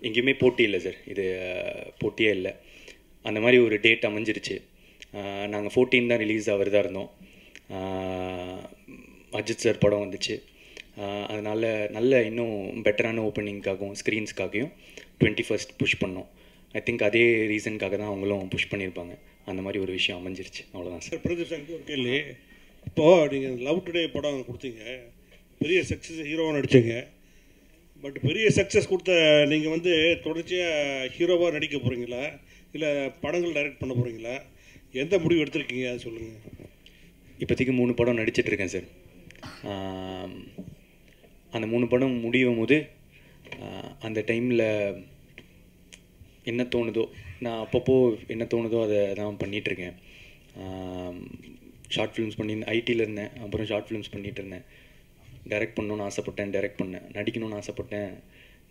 எங்கேயுமே போட்டி இல்லை சார். இது போட்டியே இல்லை. அந்த மாதிரி ஒரு டேட் அமைஞ்சிருச்சு. நாங்கள் 14 தான் ரிலீஸ் ஆகிறதா இருந்தோம். அஜித் சார் படம் வந்துச்சு. அதனால் நல்ல இன்னும் பெட்டரான ஓப்பனிங்காகவும் ஸ்க்ரீன்ஸ்க்காகவும் 21st புஷ் பண்ணோம். ஐ திங்க் அதே ரீசனுக்காக தான் அவங்களும் புஷ் பண்ணியிருப்பாங்க. அந்த மாதிரி ஒரு விஷயம் அமைஞ்சிருச்சு. அவ்வளோதான் சார். பிரதீப் சார் ஒரு கேள்வி. இப்போது நீங்கள் லவ் டுடே படம் கொடுத்தீங்க, பெரிய சக்ஸஸ் ஹீரோவாக நடித்தீங்க. பட் பெரிய சக்ஸஸ் கொடுத்த நீங்கள் வந்து தொடர்ச்சியாக ஹீரோவாக நடிக்க போகிறீங்களா இல்லை படங்கள் டைரக்ட் பண்ண போகிறீங்களா? எந்த முடிவு எடுத்திருக்கீங்க அது சொல்லுங்கள். இப்போதைக்கு 3 படம் நடிச்சிட்ருக்கேன் சார். அந்த 3 படம் முடியும் போது அந்த டைமில் என்ன தோணுதோ, நான் அப்பப்போ என்ன தோணுதோ அதை தான் பண்ணிகிட்ருக்கேன். ஷார்ட் ஃபிலிம்ஸ் பண்ணி ஐடியில் இருந்தேன், அப்புறம் ஷார்ட் ஃபிலிம்ஸ் பண்ணிகிட்டு இருந்தேன். டைரக்ட் பண்ணணுன்னு ஆசைப்பட்டேன், டைரக்ட் பண்ணேன். நடிக்கணும்னு ஆசைப்பட்டேன்,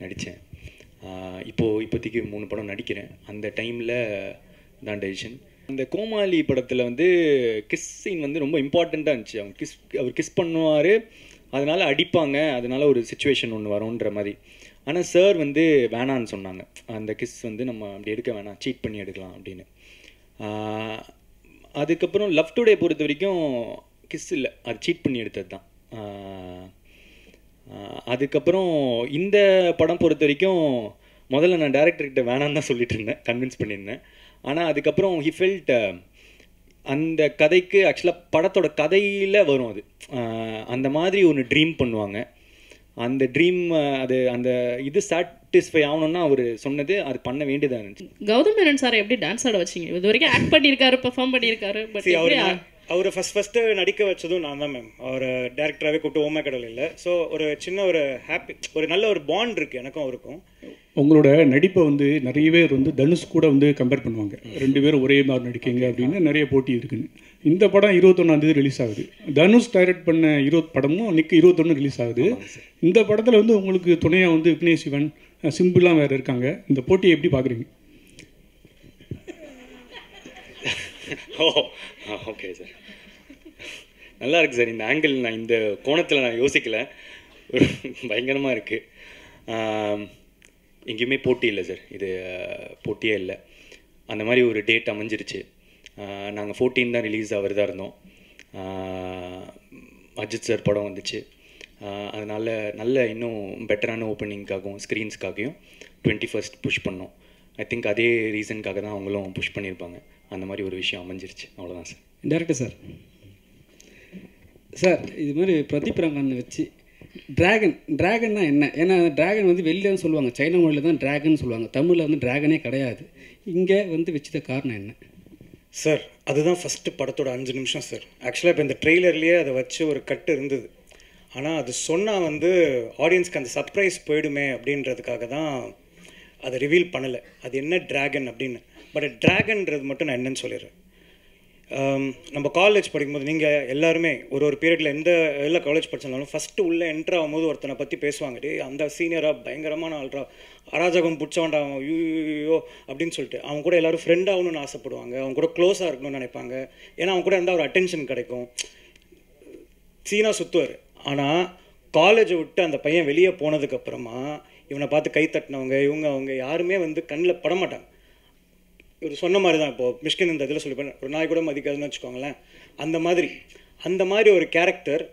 நடித்தேன். இப்போதைக்கு 3 படம் நடிக்கிறேன். அந்த டைமில் தான் டெசிஷன். அந்த கோமாளி படத்தில் வந்து கிஸ் சீன் வந்து ரொம்ப இம்பார்ட்டண்ட்டாக இருந்துச்சு. அவர் கிஸ் பண்ணுவார், அதனால் அடிப்பாங்க, அதனால் ஒரு சுச்சுவேஷன் ஒன்று வரும்ன்ற மாதிரி. ஆனால் சார் வந்து வேணான்னு சொன்னாங்க. அந்த கிஸ் வந்து நம்ம அப்படி எடுக்க வேணாம், சீட் பண்ணி எடுக்கலாம் அப்படின்னு. அதுக்கப்புறம் லவ் டுடே பொறுத்த வரைக்கும் கிஸ் இல்லை, அது சீட் பண்ணி எடுத்தது தான். அதுக்கப்புறம் இந்த படம் பொறுத்த வரைக்கும் முதல்ல நான் டேரக்டர்கிட்ட வேணான்னு தான் சொல்லிட்டு இருந்தேன், கன்வின்ஸ் பண்ணியிருந்தேன். ஆனால் அதுக்கப்புறம் ஹி ஃபெல்ட் அந்த கதைக்கு ஆக்சுவலாக படத்தோட கதையில் வரும் அது. அந்த மாதிரி ஒன்று ட்ரீம் பண்ணுவாங்க. அந்த ட்ரீம் அது அந்த இது சாட்டிஸ்ஃபை ஆகணும்னா அவர் சொன்னது அது பண்ண வேண்டியதாக இருந்துச்சு. கௌதம் மேனன் சார் எப்படி டான்ஸ் ஆட வச்சிங்க? இது வரைக்கும் ஆக்ட் பண்ணியிருக்காரு, பெர்ஃபார்ம் பண்ணியிருக்காரு. பட் அவரை ஃபஸ்ட்டு நடிக்க வச்சதும் நான் தான் மேம். அவர் டேரக்டராகவே கூப்பிட்டு ஓமை கடவுள் இல்லை. ஸோ ஒரு சின்ன ஒரு ஹாப்பி, ஒரு நல்ல ஒரு பாண்ட் இருக்குது எனக்கும் அவருக்கும். உங்களோட நடிப்பை வந்து நிறைய பேர் வந்து தனுஷ் கூட வந்து கம்பேர் பண்ணுவாங்க. 2 பேரும் ஒரே மாதிரி நடிக்கீங்க அப்படின்னு நிறைய போட்டி இருக்குன்னு. இந்த படம் 21ஆம் தேதி ரிலீஸ் ஆகுது. தனுஷ் டைரக்ட் பண்ண 20 படமும் அன்றைக்கி 21 ரிலீஸ் ஆகுது. இந்த படத்தில் வந்து உங்களுக்கு துணையாக வந்து விக்னேஷ் சிவன், சிம்பிளாக வேறு இருக்காங்க. இந்த போட்டியை எப்படி பார்க்குறீங்க? ஓகே சார், நல்லா இருக்குது சார். இந்த ஆங்கிள் நான் இந்த கோணத்தில் நான் யோசிக்கலை. ஒரு பயங்கரமாக இருக்குது. எங்கேயுமே போட்டி இல்லை சார். இது போட்டியே இல்லை. அந்த மாதிரி ஒரு டேட் அமைஞ்சிருச்சு. நாங்கள் 14 தான் ரிலீஸ் ஆகிறதா இருந்தோம். அஜித் சார் படம் வந்துச்சு. அதனால் நல்ல இன்னும் பெட்டரான ஓப்பனிங்காகவும் ஸ்க்ரீன்ஸ்க்காகவும் 21st புஷ் பண்ணோம். ஐ திங்க் அதே ரீசனுக்காக தான் அவங்களும் புஷ் பண்ணியிருப்பாங்க. அந்த மாதிரி ஒரு விஷயம் அமைஞ்சிருச்சு. அவ்வளோதான் சார். டேரக்டர் சார் இது மாதிரி பிரதீப் ரங்கன் வச்சு ட்ராகன்னா என்ன? ஏன்னா ட்ராகன் வந்து வெளியிலன்னு சொல்லுவாங்க, சைனா மொழியில் தான் ட்ராகன் சொல்லுவாங்க, தமிழில் வந்து ட்ராகனே கிடையாது. இங்கே வந்து வச்சத காரணம் என்ன சார்? அதுதான் ஃபஸ்ட்டு படத்தோட 5 நிமிஷம் சார். ஆக்சுவலாக இப்போ இந்த ட்ரெய்லர்லேயே அதை வச்சு ஒரு கட்டு இருந்தது. ஆனால் அது சொன்னால் வந்து ஆடியன்ஸ்க்கு அந்த சர்ப்ரைஸ் போயிடுமே அப்படின்றதுக்காக தான் அதை ரிவீல் பண்ணலை, அது என்ன ட்ராகன் அப்படின்னு. பட் ட்ராகன்றது மட்டும் நான் என்னன்னு சொல்லிடுறேன். நம்ம காலேஜ் படிக்கும்போது நீங்கள் எல்லாருமே ஒரு பீரியடில் எல்லா காலேஜ் படித்தாலும் ஃபஸ்ட்டு உள்ளே என்ட்ரு ஆகும்போது ஒருத்தனை பற்றி பேசுவாங்க, டே அந்த சீனியராக பயங்கரமான ஆள்ரா, அராஜகம் பிடிச்சவன்டா அவன், யூ அப்படின்னு சொல்லிட்டு அவங்க கூட எல்லோரும் ஃப்ரெண்ட் ஆகணும்னு ஆசைப்படுவாங்க, அவங்க கூட க்ளோஸாக இருக்கணும்னு நினைப்பாங்க. ஏன்னா அவங்க கூட இருந்தால் ஒரு அட்டென்ஷன் கிடைக்கும், சீனாக சுற்றுவார். ஆனால் காலேஜை விட்டு அந்த பையன் வெளியே போனதுக்கப்புறமா இவனை பார்த்து கை தட்டினவங்க அவங்க யாருமே வந்து கண்ணில் படமாட்டாங்க. இவர் சொன்ன மாதிரி தான். இப்போது மிஷ்கின் இந்த இதில் சொல்லிப்பேன், ஒரு நாய் கூட மதிக்காதுன்னு வச்சுக்கோங்களேன். அந்த மாதிரி ஒரு கேரக்டர்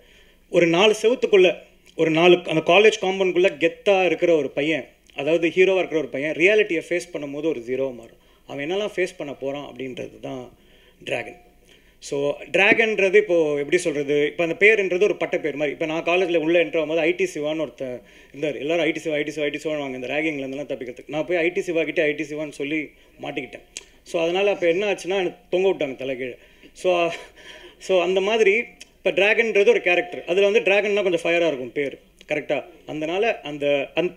ஒரு 4 செவத்துக்குள்ளே, ஒரு 4 அந்த காலேஜ் காம்பவுண்டுக்குள்ளே கெத்தாக இருக்கிற ஒரு பையன், அதாவது ஹீரோவாக இருக்கிற ஒரு பையன் ரியாலிட்டியை ஃபேஸ் பண்ணும்போது ஒரு ஜீரோவாக மாறும். அவன் என்னெல்லாம் ஃபேஸ் பண்ண போகிறான் அப்படின்றது தான் ட்ராகன். ஸோ ட்ராகன்றது இப்போது எப்படி சொல்கிறது, இப்போ அந்த பேருன்றது ஒரு பட்ட பேர் மாதிரி. இப்போ நான் காலேஜில் உள்ளே என்ட்ரு ஆகும்போது ஐடி சிவான்னு ஒருத்தர் இருந்தார். எல்லோரும் ஐடி சிவான்னு வாங்க இந்த ரேகிங்லேருந்துலாம் தப்பிக்கிறதுக்கு. நான் போய் ஐடி சிவாக்கிட்டே ஐடி சிவான்னு சொல்லி மாட்டிக்கிட்டேன். ஸோ அதனால் அப்போ என்ன ஆச்சுன்னா எனக்கு தொங்க விட்டாங்க தலைகீழே. ஸோ அந்த மாதிரி இப்போ ட்ராகன்றது ஒரு கேரக்டர். அதில் வந்து ட்ராகன்னா கொஞ்சம் ஃபயராக இருக்கும் பேர், கரெக்டாக. அதனால் அந்த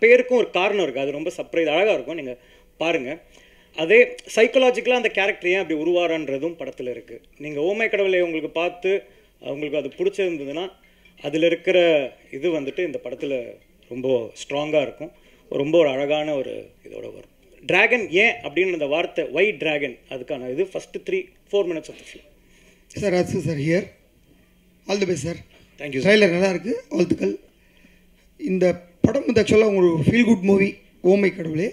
பேருக்கும் ஒரு காரணம் இருக்குது. அது ரொம்ப சர்ப்ரைஸ் அழகாக இருக்கும், நீங்கள் பாருங்கள். அதே சைக்கலாஜிக்கலாக அந்த கேரக்டர் ஏன் அப்படி உருவாரன்றதும் படத்தில் இருக்குது. நீங்கள் ஓமை கடவுளை உங்களுக்கு பார்த்து உங்களுக்கு அது பிடிச்சிருந்ததுன்னா அதில் இருக்கிற இது வந்துட்டு இந்த படத்தில் ரொம்ப ஸ்ட்ராங்காக இருக்கும். ரொம்ப ஒரு அழகான ஒரு இதோட வரும். ட்ராகன் ஏன் அப்படின்னு அந்த வார்த்தை ஒய் ட்ராகன், அதுக்கான இது first 3-4 minutes of the film. Sir Raju sir here, all the best sir. Thank you. Trailer நல்லா இருக்குது, வாழ்த்துக்கள். இந்த படம் வந்து ஆக்சுவலாக உங்களுக்கு ஃபீல் குட் மூவி ஓமை கடவுளே.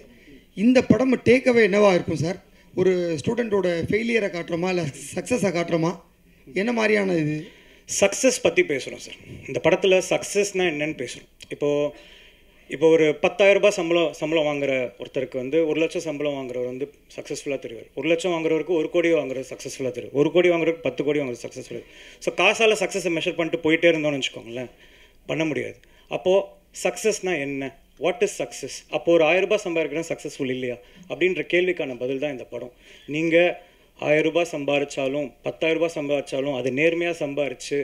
இந்த படம் டேக்அவே என்னவா இருக்கும் சார்? ஒரு ஸ்டூடெண்ட்டோட ஃபெயிலியரை காட்டுறோமா இல்லை சக்ஸஸை காட்டுறோமா? என்ன மாதிரியான இது? சக்ஸஸ் பற்றி பேசுகிறோம் சார். இந்த படத்தில் சக்ஸஸ்னால் என்னன்னு பேசுகிறோம். இப்போ ஒரு 10,000 ரூபாய் சம்பளம் வாங்குற ஒருத்தருக்கு வந்து 1 லட்சம் சம்பளம் வாங்குறவர் வந்து சக்ஸஸ்ஃபுல்லாக தெரிவார். 1 லட்சம் வாங்குறவருக்கு 1 கோடி வாங்குறது சக்ஸஸ்ஃபுல்லாக தெரியும். 1 கோடி வாங்குறதுக்கு 10 கோடி வாங்குறது சக்ஸஸ்ஃபுல்லாக. ஸோ காசால் சக்ஸஸை மெஷர் பண்ணிட்டு போயிட்டே இருந்தோம்னு வச்சுக்கோங்களேன், பண்ண முடியாது. அப்போது சக்ஸஸ்னால் என்ன? What is success? அப்போது ஒரு 1000 ரூபாய் சம்பாதிக்கிறேன் சக்ஸஸ்ஃபுல் இல்லையா அப்படின்ற கேள்விக்கான பதில் தான் இந்த படம். நீங்கள் 1000 ரூபாய் சம்பாதிச்சாலும் 10,000 ரூபாய் சம்பாதிச்சாலும் அது நேர்மையாக சம்பாரித்து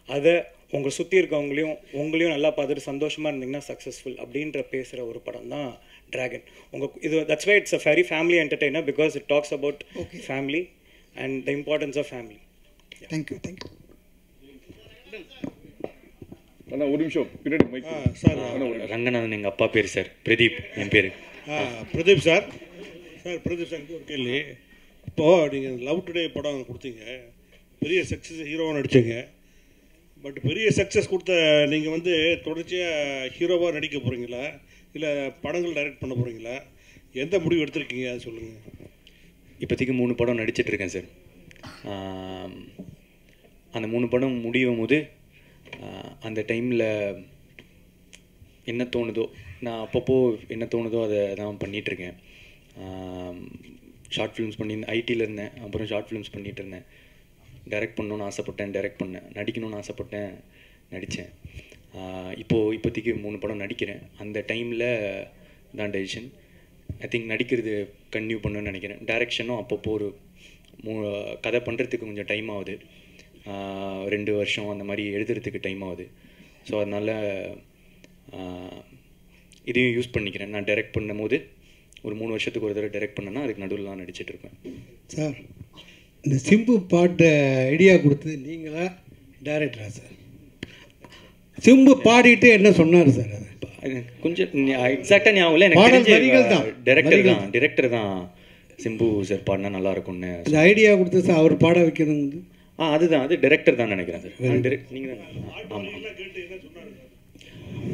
அதை உங்களை சுற்றி இருக்கவங்களையும் உங்களையும் நல்லா பார்த்துட்டு சந்தோஷமாக இருந்தீங்கன்னா சக்ஸஸ்ஃபுல் அப்படின்ற பேசுகிற ஒரு படம் தான் டிராகன். இது that's why it's a very family entertainer because it talks about family and the importance of family. Thank you. ஒரு நிமிஷம் பின்னாடி மைக். சார் ரங்கநாதன் எங்கள் அப்பா பேர் சார். பிரதீப் என் பேர். பிரதீப் சார். பிரதீப் சார் ஒரு கேள்வி. இப்போது நீங்கள் லவ் டுடே படம் கொடுத்தீங்க, பெரிய சக்ஸஸ் ஹீரோவாக நடித்தீங்க. பட் பெரிய சக்ஸஸ் கொடுத்த நீங்கள் வந்து தொடர்ச்சியாக ஹீரோவாக நடிக்க போகிறீங்களா இல்லை படங்கள் டைரக்ட் பண்ண போகிறீங்களா? எந்த முடிவு எடுத்திருக்கீங்க அது சொல்லுங்கள். இப்போதைக்கு 3 படம் நடிச்சிட்ருக்கேன் சார். அந்த 3 படம் முடியும் போது அந்த டைமில் என்ன தோணுதோ, நான் அப்பப்போ என்ன தோணுதோ அதை தான் பண்ணிகிட்ருக்கேன். ஷார்ட் ஃபிலிம்ஸ் பண்ணி ஐடியில் இருந்தேன், அப்புறம் ஷார்ட் ஃபிலிம்ஸ் பண்ணிகிட்டு இருந்தேன். டைரக்ட் பண்ணணுன்னு ஆசைப்பட்டேன், டைரக்ட் பண்ணேன். நடிக்கணும்னு ஆசைப்பட்டேன், நடித்தேன். இப்போதைக்கு 3 படம் நடிக்கிறேன். அந்த டைமில் தான் டெசிஷன். ஐ திங்க் நடிக்கிறது கன்டினியூ பண்ணணும்னு நினைக்கிறேன். டைரக்ஷனும் அப்பப்போ ஒரு கதை பண்ணுறதுக்கு கொஞ்சம் டைம் ஆகுது. 2 வருஷம் அந்த மாதிரி எழுதுறதுக்கு டைம் ஆகுது. ஸோ அதனால் இதையும் யூஸ் பண்ணிக்கிறேன். நான் டைரக்ட் பண்ணும் போது ஒரு 3 வருஷத்துக்கு ஒரு தடவை டைரக்ட் பண்ணேன்னா அதுக்கு நடுவில் நான் நடிச்சிட்ருப்பேன். சார், இந்த சிம்பு பாட்டு ஐடியா கொடுத்தது நீங்களா டைரக்டரா சார்? சிம்பு பாடிட்டு என்ன சொன்னார் சார்? அது கொஞ்சம் எக்ஸாக்டாக ஞாபகம் இல்லை எனக்கு. டேரக்டர் தான் சிம்பு சார் பாடினா நல்லா இருக்கும்னு இந்த ஐடியா கொடுத்தது சார். அவர் பாட வைக்கிறது அதுதான், அது டைரக்டர் தான் நினைக்கிறேன் சார். நீங்கள் தான். ஆமாம்,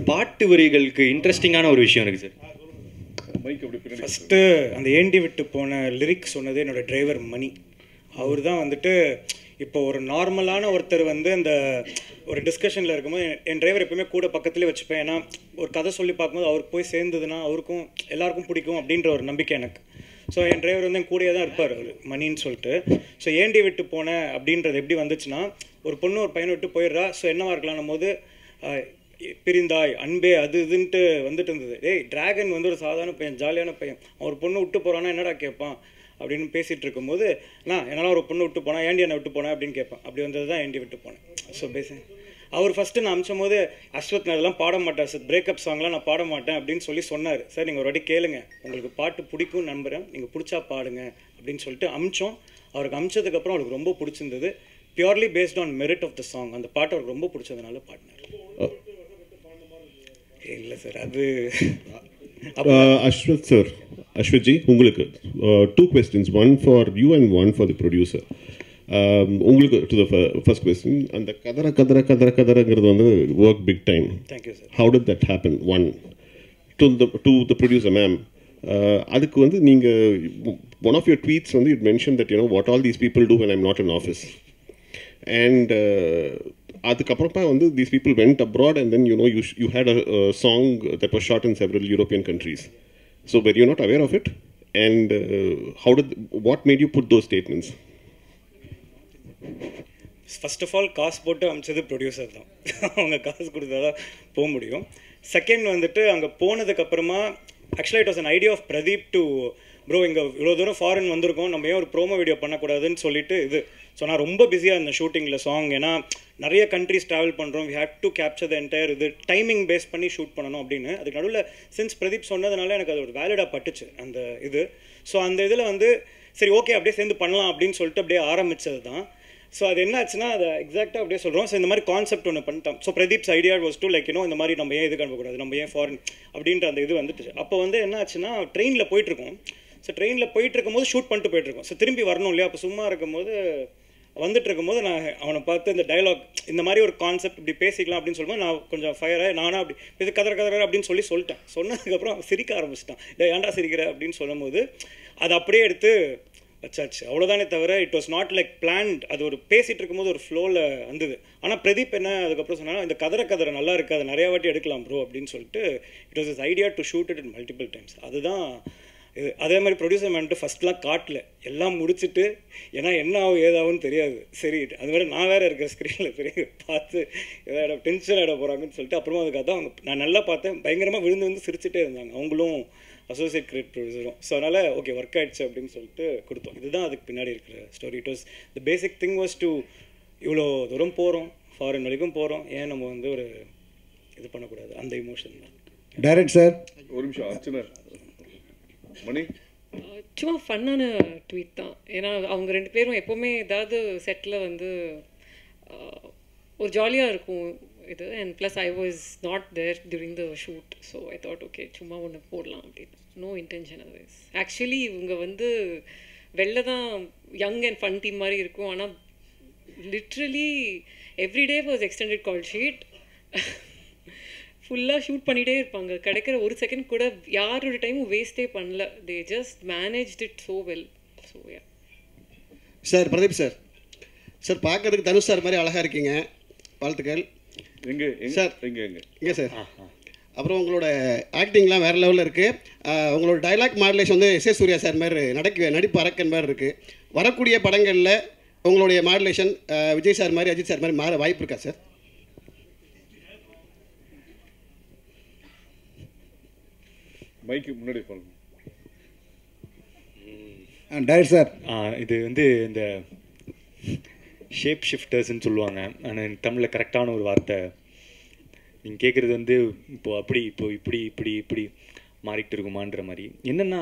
பாட்டு வரிகளுக்கு இன்ட்ரெஸ்டிங்கான ஒரு விஷயம் இருக்குது சார். ஃபஸ்ட்டு அந்த ஏண்டி விட்டு போன லிரிக்ஸ் சொன்னது என்னோட டிரைவர் மணி. அவர் தான் வந்துட்டு இப்போ ஒரு நார்மலான ஒருத்தர் வந்து அந்த ஒரு டிஸ்கஷனில் இருக்கும்போது என் டிரைவர் எப்பவுமே கூட பக்கத்துலேயே வச்சுப்பேன். ஏன்னா ஒரு கதை சொல்லி பார்க்கும்போது அவருக்கு போய் சேர்ந்ததுன்னா அவருக்கும் எல்லாருக்கும் பிடிக்கும் அப்படின்ற ஒரு நம்பிக்கை எனக்கு. ஸோ என் டிரைவர் வந்து என் கூடயே தான் இருப்பார் அவர் மணின்னு சொல்லிட்டு. ஸோ ஏண்டி விட்டு போனேன் அப்படின்றது எப்படி வந்துச்சுன்னா, ஒரு பொண்ணு ஒரு பையனை விட்டு போயிடுறா. ஸோ என்னவா இருக்கலாம்னும் போது பிரிந்தாய் அன்பே அது இதுன்ட்டு வந்துட்டு இருந்தது. டிராகன் வந்து ஒரு சாதாரண பையன், ஜாலியான பையன். அவன் ஒரு பொண்ணு விட்டு போகிறான்னா என்னடா கேட்பான் அப்படின்னு பேசிகிட்டு இருக்கும்போது, என்னால் ஒரு பொண்ணு விட்டு போனால் ஏண்டி என்னை விட்டு போனேன் அப்படின்னு கேட்பேன். அப்படி வந்தது தான் ஏண்டி விட்டு போனேன். ஸோ அவர் ஃபஸ்ட்டு நான் அமிச்சும் போது அஸ்வத் நான் அதெல்லாம் பாட மாட்டேன் சார், பிரேக்கப் சாங்லாம் நான் பாட மாட்டேன் அப்படின்னு சொல்லி சொன்னார். சார் நீங்கள் ஒரு வாட்டி கேளுங்க, உங்களுக்கு பாட்டு பிடிக்கும் நம்புகிறேன், நீங்கள் பிடிச்சா பாடுங்க அப்படின்னு சொல்லிட்டு அமிச்சோம். அவருக்கு அமிச்சதுக்கப்புறம் அவருக்கு ரொம்ப பிடிச்சிருந்தது. Purely based on merit of the song. அந்த பாட்டு அவருக்கு ரொம்ப பிடிச்சதுனால பாடினார். இல்லை சார், அது அஸ்வத் சார், அஸ்வத்ஜி உங்களுக்கு 2 questions, one for you and one for the producer. உங்களுக்கு to the first question, அந்த கதறங்கிறது வந்து work big time. Thank you sir. How did that happen? One to the producer ma'am, அதுக்கு வந்து நீங்க one of your tweets வந்து you mentioned that what all these people do when I'm not in office, and அதுக்கப்புறமா வந்து these people went abroad and then you had a song that was shot in several European countries. So were you not aware of it? And what made you put those statements? First of all காசு போட்டு அமிச்சது producer தான். அவங்க காசு கொடுத்தா தான் போக முடியும். Second வந்துட்டு அங்கே போனதுக்கப்புறமா ஆக்சுவலாக it was an idea of Pradeep to bro இங்கே இவ்வளோ தூரம் ஃபாரின் வந்திருக்கோம், நம்ம ஏன் ஒரு ப்ரோமோ வீடியோ பண்ணக்கூடாதுன்னு சொல்லிட்டு இது. ஸோ நான் ரொம்ப பிஸியாக இருந்தேன் ஷூட்டிங்கில் சாங். ஏன்னா நிறைய கண்ட்ரிஸ் ட்ராவல் பண்ணுறோம், we have to capture the entire இது, டைமிங் பேஸ் பண்ணி ஷூட் பண்ணணும் அப்படின்னு. அதுக்கு நடுவில் சின்ஸ் பிரதீப் சொன்னதுனால எனக்கு அது ஒரு வேலிடாக பட்டுச்சு அந்த இது. ஸோ அந்த இதில் வந்து சரி ஓகே அப்படியே சேர்ந்து பண்ணலாம் அப்படின்னு சொல்லிட்டு அப்படியே ஆரம்பித்தது தான். ஸோ அது என்ன ஆச்சுன்னா அதை எக்ஸாக்டாக அப்படியே சொல்கிறோம். ஸோ இந்த மாதிரி கான்செப்ட் ஒன்று பண்ணிட்டோம். So Pradeep's idea was to like இந்த மாதிரி நம்ம ஏன் இது அனுப்பக்கூடாது, நம்ம ஏன் ஃபாரின் அப்படின்ற அந்த இது வந்துட்டு. அப்போ வந்து என்ன ஆச்சுன்னா ட்ரெயினில் போயிட்டுருக்கோம். ஸோ ட்ரெயினில் போயிட்டு இருக்கும்போது ஷூட் பண்ணிட்டு போயிட்டுருக்கோம். ஸோ திரும்பி வரணும் இல்லையா, அப்போ சும்மா இருக்கும்போது வந்துட்டு இருக்கும்போது நான் அவனை பார்த்து இந்த டைலாக் இந்த மாதிரி ஒரு கான்செப்ட் இப்படி பேசிக்கலாம் அப்படின்னு சொல்லும்போது நான் கொஞ்சம் ஃபயராக நானும் அப்படி இது கதற அப்படின்னு சொல்லிட்டேன். சொன்னதுக்கப்புறம் அவன் சிரிக்க ஆரம்பிச்சிட்டான். இல்லை ஏன்டா சிரிக்கிற அப்படின்னு சொல்லும்போது அது அப்படியே எடுத்து வச்சாச்சு. அவ்வளோதானே தவிர it was not like plant. அது ஒரு பேசிகிட்டு இருக்கும்போது ஒரு ஃப்ளோவில் வந்தது. ஆனால் பிரதீப் என்ன அதுக்கப்புறம் சொன்னால் இந்த கதற நல்லா இருக்குது, அதை நிறையா வாட்டி எடுக்கலாம் ப்ரோ அப்படின்னு சொல்லிட்டு it was is idea to shoot it in multiple times. அதுதான் இது. அதே மாதிரி ப்ரொடியூசர் மேன்ட்டு ஃபஸ்ட்லாம் காட்டல, எல்லாம் முடிச்சுட்டு ஏன்னா என்ன ஆகும் ஏதாகும்னு தெரியாது. சரி அது மாதிரி நான் வேறு இருக்கிற ஸ்க்ரீனில் பெரிய பார்த்து ஏதாவது டென்ஷன் ஆகிட போகிறாங்கன்னு சொல்லிட்டு அப்புறமா அதுக்காக தான் அவங்க நான் நல்லா பார்த்தேன். பயங்கரமாக விழுந்து சிரிச்சுட்டே இருந்தாங்க அவங்களும், அசோசியேட் கிரியேட் ப்ரொடியூசரும். ஸோ அதனால் ஓகே ஒர்க் ஆகிடுச்சு அப்படின்னு சொல்லிட்டு கொடுத்தோம். இதுதான் அதுக்கு பின்னாடி இருக்கிற story. It was the basic thing was to இவ்வளோ தூரம் போகிறோம், ஃபாரின் வரைக்கும் போகிறோம், ஏன் நம்ம வந்து ஒரு இது பண்ணக்கூடாது, அந்த இமோஷன் தான். டைரக்ட் சார் ஒரு நிமிஷம் அர்ச்சனா மணி சும்மா ஃபன்னான ட்வீட் தான். ஏன்னா அவங்க 2 பேரும் எப்போவுமே ஏதாவது செட்டில் வந்து ஒரு ஜாலியாக இருக்கும் இது. And plus I was not there during the shoot. So I thought okay சும்மா ஒன்று போடலாம் அப்படின்னு. No intention otherwise. ஆக்சுவலி இவங்க வந்து வெளில தான் யங் அண்ட் ஃபன் டீம் மாதிரி இருக்கும். ஆனால் literally everyday was extended call sheet. ஃபுல்லாக ஷூட் பண்ணிகிட்டே இருப்பாங்க. கிடைக்கிற ஒரு செகண்ட் கூட யாரோட டைமும் வேஸ்ட்டே பண்ணல. They just managed it so well. So yeah sir. Pradeep sir, sir பார்க்கறதுக்கு தனுஷ் சார் மாதிரி அழகாக இருக்கீங்க, வாழ்த்துக்கள். எங்கே சார் எங்கே சார். அப்புறம் உங்களோட ஆக்டிங்லாம் வேறு லெவலில் இருக்குது. உங்களோட டைலாக் மாடுலேஷன் வந்து எஸ் சூர்யா சார் மாதிரி நடிப்பு அரக்கன் மாதிரி இருக்குது. வரக்கூடிய படங்களில் உங்களுடைய மாடுலேஷன் விஜய் சார் மாதிரி அஜித் சார் மாதிரி மாற வாய்ப்பு இருக்கா சார்? மைக்கு முன்னாடி பாருங்க. டைரக்ட் சார், இது வந்து இந்த ஷேப் ஷிஃப்டர்ஸ்ன்னு சொல்லுவாங்க. ஆனால் தமிழில் கரெக்டான ஒரு வார்த்தை நீங்கள் கேட்குறது வந்து இப்போது அப்படி இப்படி மாறிக்கிட்டு இருக்குமான்ற மாதிரி. என்னென்னா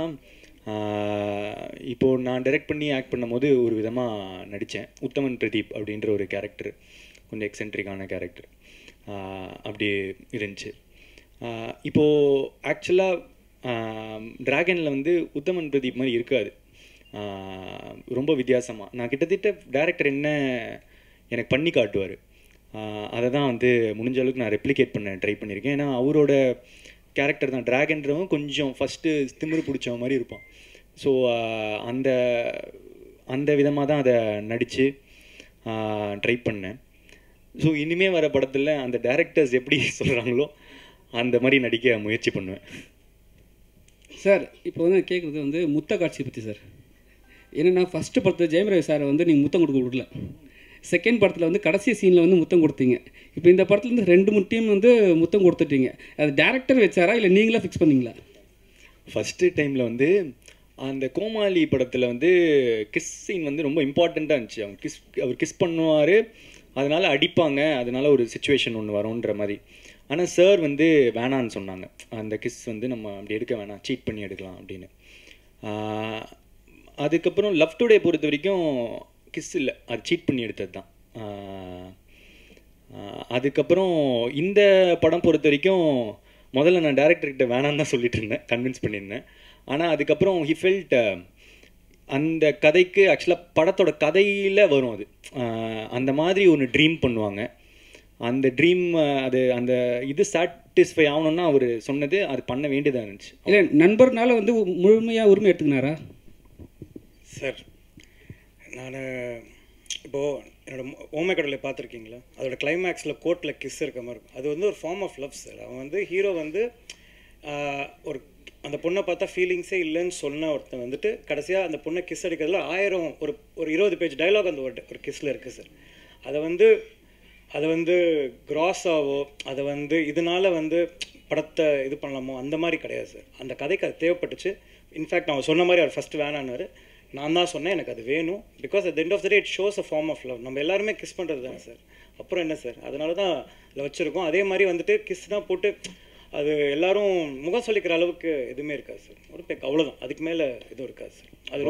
இப்போது நான் டைரக்ட் பண்ணி ஆக்ட் பண்ணும் போது ஒரு விதமாக நடித்தேன். உத்தமன் பிரதீப் அப்படின்ற ஒரு கேரக்டர், கொஞ்சம் எக்ஸென்ட்ரிக்கான கேரக்டர் அப்படி இருந்துச்சு. இப்போது ஆக்சுவலாக டிராகனில் வந்து உத்தமன் பிரதீப் மாதிரி இருக்காது, ரொம்ப வித்தியாசமாக. நான் கிட்டத்தட்ட டேரக்டர் என்ன எனக்கு பண்ணி காட்டுவார், அதை தான் வந்து முடிஞ்ச அளவுக்கு நான் ரெப்ளிகேட் பண்ண ட்ரை பண்ணியிருக்கேன். ஏன்னா அவரோட கேரக்டர் தான் டிராகன்றவன் கொஞ்சம் ஃபஸ்ட்டு திமிரு பிடிச்ச மாதிரி இருப்பான். ஸோ அந்த அந்த விதமாக தான் அதை நடித்து ட்ரை பண்ணேன். ஸோ இனிமேல் வர படத்தில் அந்த டேரக்டர்ஸ் எப்படி சொல்கிறாங்களோ அந்த மாதிரி நடிக்க முயற்சி பண்ணுவேன். சார் இப்போ வந்து கேட்குறது வந்து முத்த காட்சி பற்றி சார். என்னென்னா ஃபஸ்ட்டு படத்தில் ஜெயம் ரவி சாரை வந்து நீங்கள் முத்தம் கொடுக்க விடல, செகண்ட் படத்தில் வந்து கடைசி சீனில் வந்து முத்தம் கொடுத்தீங்க. இப்போ இந்த படத்தில் வந்து 2 டீம் வந்து முத்தம் கொடுத்துட்டீங்க. அது டேரக்டர் வச்சாரா இல்லை நீங்களா ஃபிக்ஸ் பண்ணிங்களா? ஃபஸ்ட்டு டைமில் வந்து அந்த கோமாளி படத்தில் வந்து கிஸ் சீன் வந்து ரொம்ப இம்பார்ட்டண்ட்டாக இருந்துச்சு. அவர் கிஸ் பண்ணுவார், அதனால் அடிப்பாங்க, அதனால் ஒரு சுச்சுவேஷன் ஒன்று வரும்ன்ற மாதிரி. ஆனால் சார் வந்து வேணான்னு சொன்னாங்க, அந்த கிஸ் வந்து நம்ம அப்படி எடுக்க வேணாம், சீட் பண்ணி எடுக்கலாம் அப்படின்னு. அதுக்கப்புறம் லவ் டுடே பொறுத்த வரைக்கும் கிஸ் இல்லை, அது சீட் பண்ணி எடுத்தது தான். அதுக்கப்புறம் இந்த படம் பொறுத்த வரைக்கும் முதல்ல நான் டேரக்டர்கிட்ட வேணான்னு தான் சொல்லிட்டு இருந்தேன், கன்வின்ஸ் பண்ணியிருந்தேன். ஆனால் அதுக்கப்புறம் ஹி ஃபெல்ட் அந்த கதைக்கு ஆக்சுவலாக படத்தோட கதையில் வரும் அது, அந்த மாதிரி ஒன்று ட்ரீம் பண்ணுவாங்க. அந்த ட்ரீம் அது அந்த இது சாட்டிஸ்ஃபை ஆகணும்னா அவர் சொன்னது அது பண்ண வேண்டியதாக இருந்துச்சு. இல்லை நண்பர்னால வந்து முழுமையாக உரிமை எடுத்துக்கினாரா சார்? நான் இப்போது என்னோட ஓமை கடலை பார்த்துருக்கீங்களா? அதோட கிளைமேக்ஸில் கோர்ட்டில் கிஸ் இருக்க மாதிரி இருக்கும். அது வந்து ஒரு ஃபார்ம் ஆஃப் லவ் சார். அவன் வந்து ஹீரோ வந்து ஒரு அந்த பொண்ணை பார்த்தா ஃபீலிங்ஸே இல்லைன்னு சொன்ன ஒருத்தன் வந்துட்டு கடைசியாக அந்த பொண்ணை கிஸ் அடிக்கிறதுல 1000 ஒரு 20 பேஜ் டைலாக் அந்த ஒரு கிஸ்ஸில் இருக்குது சார். அதை வந்து கிராஸாவோ அதை வந்து இதனால் வந்து படத்தை இது பண்ணலாமோ அந்த மாதிரி கிடையாது சார். அந்த கதைக்கு அது தேவைப்பட்டுச்சு. இன்ஃபேக்ட் நான் சொன்ன மாதிரி அவர் ஃபஸ்ட்டு வேணான்னாரு, நான் தான் சொன்னேன் எனக்கு அது வேணும். Because at the end of the day it shows a form of love. நம்ம எல்லாருமே கிஸ் பண்ணுறது தானே சார், அப்புறம் என்ன சார்? அதனால தான் அதில் வச்சுருக்கோம். அதே மாதிரி வந்துட்டு கிஸ் தான் போட்டு அது எல்லாரும் முகம் சொல்லிக்கிற அளவுக்கு எதுவுமே இருக்காது சார். ஒரு அவ்வளோதான், அதுக்கு மேலே எதுவும் இருக்காது சார். அது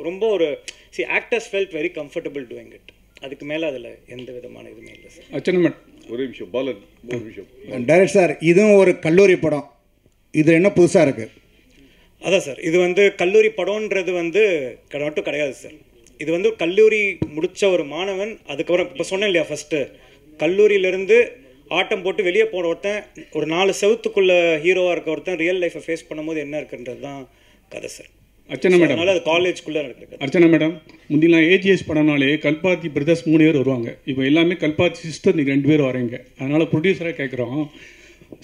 ரொம்ப ஒரு actors felt very comfortable doing it. அதுக்கு மேலே அதில் எந்த விதமான இதுவுமே இல்லை சார். அச்சனமட் ஒரு நிமிஷம் பாலன், ஒரு நிமிஷம். டைரக்ட் சார், இதுவும் ஒரு கல்லூரி படம், இது என்ன புதுசாக இருக்குது? அதான் சார், இது வந்து கல்லூரி படம்ன்றது வந்து மட்டும் கிடையாது சார். இது வந்து கல்லூரி முடித்த ஒரு மாணவன், அதுக்கப்புறம் இப்போ சொன்னேன் இல்லையா ஃபஸ்ட்டு, கல்லூரியிலேருந்து ஆட்டம் போட்டு வெளியே போன ஒருத்தன், ஒரு 4 செவத்துக்குள்ளே ஹீரோவாக இருக்க ஒருத்தன் ரியல் லைஃப்பை ஃபேஸ் பண்ணும்போது என்ன இருக்குன்றது தான் கதை சார். அர்ச்சனா மேடம், அதனால் அது காலேஜ்குள்ளே நடக்குது. அர்ச்சனா மேடம், முந்திலாம் ஏஜிஎஸ் படம்னாலே கல்பாத்தி பிரதர்ஸ் 3 பேர் வருவாங்க. இப்போ எல்லாமே கல்பாத்தி சிஸ்டர் நீங்கள் 2 பேர் வரீங்க. அதனால் ப்ரொடியூசராக கேட்குறோம்,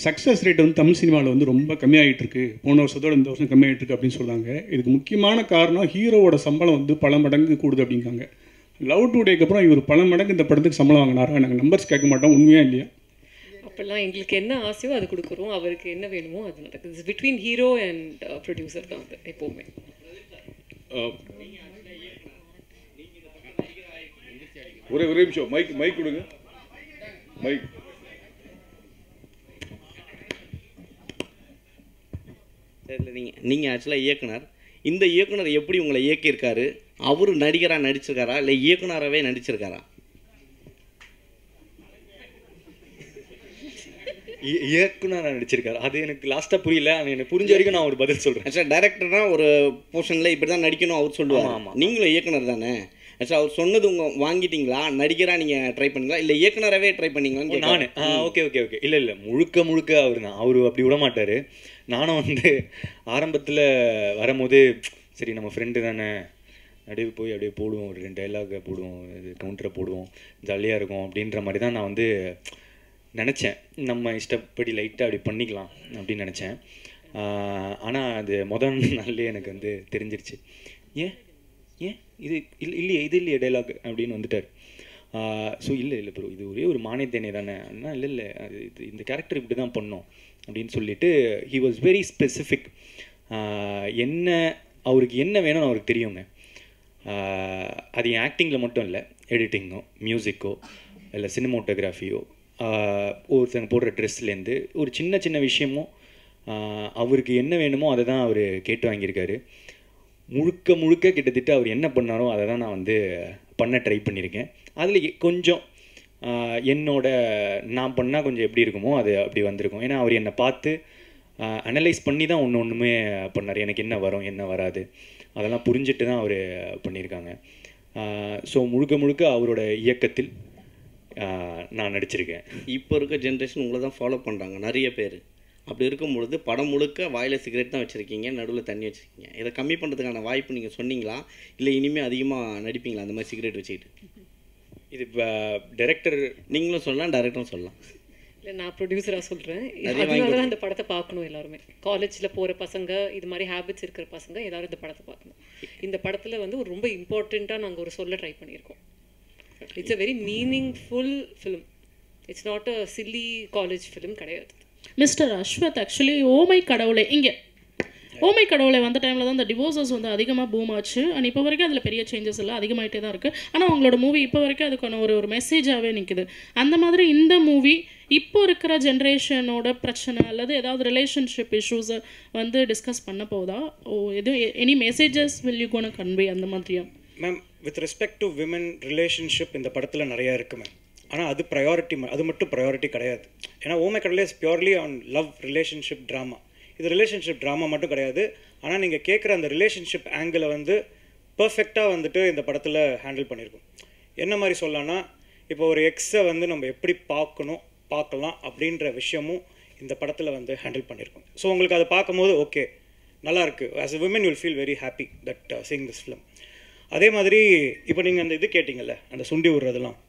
சக்ஸஸ் ரேட் வந்து தமிழ் சினிமாவில் வந்து ரொம்ப கம்மியாகிட்டு இருக்கு, போன வருஷத்தோட இந்த வருஷம் கம்மியாகிட்டு இருக்கு அப்படின்னு சொல்கிறாங்க. இதுக்கு முக்கியமான காரணம் ஹீரோவோட சம்பளம் வந்து பல மடங்கு கூடுது அப்படிங்காங்க. லவ் டுடேக்கு அப்புறம் இவர் பல மடங்கு இந்த படத்துக்கு சம்பளம் வாங்கினாரா? நாங்கள் நம்பர்ஸ் கேட்க மாட்டோம், உண்மையாக இல்லையா? அப்போல்லாம் எங்களுக்கு என்ன ஆசையோ அது கொடுக்குறோம், அவருக்கு என்ன வேணுமோ அது நடக்குது. பிட்வீன் ஹீரோ அண்ட் ப்ரொடியூசர் தான் அது எப்போவுமே. ஒரே நிமிஷம், மைக் கொடுங்க. மைக். இல்லை, நீங்கள் ஆக்சுவலாக இயக்குனர். இந்த இயக்குனர் எப்படி உங்களை இயக்கியிருக்காரு? அவர் நடிகராக நடிச்சிருக்காரா இல்லை இயக்குனராகவே நடிச்சிருக்காரா? இயக்குனர் நடிச்சிருக்காரு. அது எனக்கு லாஸ்ட்டாக புரியல, அது எனக்கு புரிஞ்ச வரைக்கும் நான் ஒரு பதில் சொல்கிறேன். ஆக்சுவலாக டைரக்டர்னா ஒரு போர்ஷனில் இப்படி தான் நடிக்கணும் அவர் சொல்லுவார். ஆமாம், நீங்களும் இயக்குனர் தானே? ஆக்சுவலாக அவர் சொன்னது வாங்கிட்டீங்களா? நடிகராக நீங்கள் ட்ரை பண்ணீங்களா இல்லை இயக்குனராகவே ட்ரை பண்ணீங்களான்னு? நான் ஓகே இல்லை முழுக்க அவர் தான். அவர் அப்படி விட மாட்டார். நானும் வந்து ஆரம்பத்தில் வரும்போது சரி நம்ம ஃப்ரெண்டு தானே, அப்படியே போய் அப்படியே போடுவோம், ஒரு 2 டைலாக போடுவோம், இது கவுண்டரை போடுவோம், ஜாலியாக இருக்கும் அப்படின்ற மாதிரி தான் நான் வந்து நினச்சேன். நம்ம இஷ்டப்படி லைட்டாக அப்படி பண்ணிக்கலாம் அப்படின்னு நினச்சேன். ஆனால் அது முதல் நாள்லேயே எனக்கு வந்து தெரிஞ்சிருச்சு. ஏன் இது இல்லையே டைலாக் அப்படின்னு வந்துட்டார். ஸோ இல்லை ப்ரோ, இது ஒரே ஒரு மானியத்தேனே தானே அண்ணா, இல்லை அது இந்த கேரக்டர் இப்படி தான் பண்ணோம் அப்படின்னு சொல்லிட்டு ஹி வாஸ் வெரி ஸ்பெசிஃபிக். என்ன அவருக்கு என்ன வேணும்னு அவருக்கு தெரியுங்க. அது என் ஆக்டிங்கில் மட்டும் இல்லை, எடிட்டிங்கோ, மியூசிக்கோ, இல்லை சினிமோட்டோகிராஃபியோ, ஒருத்தங்க போடுற ட்ரெஸ்லேருந்து ஒரு சின்ன விஷயமோ அவருக்கு என்ன வேணுமோ அதை தான் அவர் கேட்டு வாங்கியிருக்காரு. முழுக்க கிட்டத்தட்ட அவர் என்ன பண்ணாரோ அதை தான் நான் வந்து பண்ண ட்ரை பண்ணியிருக்கேன். அதில் கொஞ்சம் நான் பண்ணால் கொஞ்சம் எப்படி இருக்குமோ அது அப்படி வந்திருக்கும். ஏன்னா அவர் என்னை பார்த்து அனலைஸ் பண்ணி தான் ஒன்றுமே பண்ணார். எனக்கு என்ன வரும் என்ன வராது அதெல்லாம் புரிஞ்சுட்டு தான் அவர் பண்ணியிருக்காங்க. ஸோ முழுக்க அவரோட இயக்கத்தில் நான் நடிச்சிருக்கேன். இப்போ இருக்க ஜென்ரேஷன் உங்களை தான் ஃபாலோ பண்ணுறாங்க நிறைய பேர். அப்படி இருக்கும்பொழுது படம் முழுக்க வாயில் சிகரெட் தான் வச்சுருக்கீங்க, நடுவில் தண்ணி வச்சுருக்கீங்க. இதை கம்மி பண்ணுறதுக்கான வாய்ப்பு நீங்கள் சொன்னீங்களா இல்லை இனிமேல் அதிகமாக நடிப்பீங்களா அந்த மாதிரி சிகரெட் வச்சுக்கிட்டு? இது டைரக்டர் நீங்களும் சொல்லலாம், டைரக்டரும் சொல்லலாம். இல்லை, நான் ப்ரொடியூசராக சொல்கிறேன். அதனால தான் இந்த படத்தை பார்க்கணும். எல்லாருமே காலேஜில் போகிற பசங்க, இது மாதிரி ஹேபிட்ஸ் இருக்கிற பசங்க எல்லோரும் இந்த படத்தை பார்க்கணும். இந்த படத்தில் வந்து ஒரு ரொம்ப இம்பார்ட்டண்ட்டாக நாங்கள் ஒரு சொல்ல ட்ரை பண்ணியிருக்கோம். It's a very meaningful film. It's not a chilli college film கிடையாது. மிஸ்டர் அஸ்வத் ஆக்சுவலி ஓமை கடவுளே ஓமை கடவுளை வந்த டைமில் தான் இந்த டிவோர்ஸஸ் வந்து அதிகமாக பூம் ஆச்சு. அண்ட் இப்போ வரைக்கும் அதில் பெரிய சேஞ்சஸ் எல்லாம் அதிகமாகிட்டே தான் இருக்குது. ஆனால் அவங்களோட மூவி இப்போ வரைக்கும் அதுக்கான ஒரு மெசேஜாகவே நிற்குது. அந்த மாதிரி இந்த மூவி இப்போ இருக்கிற ஜென்ரேஷனோட பிரச்சனை அல்லது ஏதாவது ரிலேஷன்ஷிப் இஷ்யூஸை வந்து டிஸ்கஸ் பண்ண போதா? எதுவும் any messages will you gonna convey அந்த மாதிரியா? Ma'am, with respect to women relationship இந்த படத்தில் நிறையா இருக்குது மேம். ஆனால் அது ப்ரையாரிட்டி, அது மட்டும் ப்ரையாரிட்டி கிடையாது. ஏன்னா ஓமை கடவுளே is purely on love relationship drama. இது ரிலேஷன்ஷிப் ட்ராமா மட்டும் கிடையாது. ஆனால் நீங்கள் கேட்குற அந்த ரிலேஷன்ஷிப் ஆங்கிளை வந்து பர்ஃபெக்டாக வந்துட்டு இந்த படத்தில் ஹேண்டில் பண்ணியிருக்கோம். என்ன மாதிரி சொல்லலாம்னா, இப்போ ஒரு எக்ஸை வந்து நம்ம எப்படி பார்க்கலாம் அப்படின்ற விஷயமும் இந்த படத்தில் வந்து ஹேண்டில் பண்ணியிருக்கோம். ஸோ உங்களுக்கு அதை பார்க்கும்போது ஓகே நல்லாயிருக்கு. As a women you will feel very happy that seeing this film. அதே மாதிரி இப்போ நீங்கள் அந்த இது கேட்டிங்கல்ல, அந்த சுண்டி விடுறதெல்லாம்,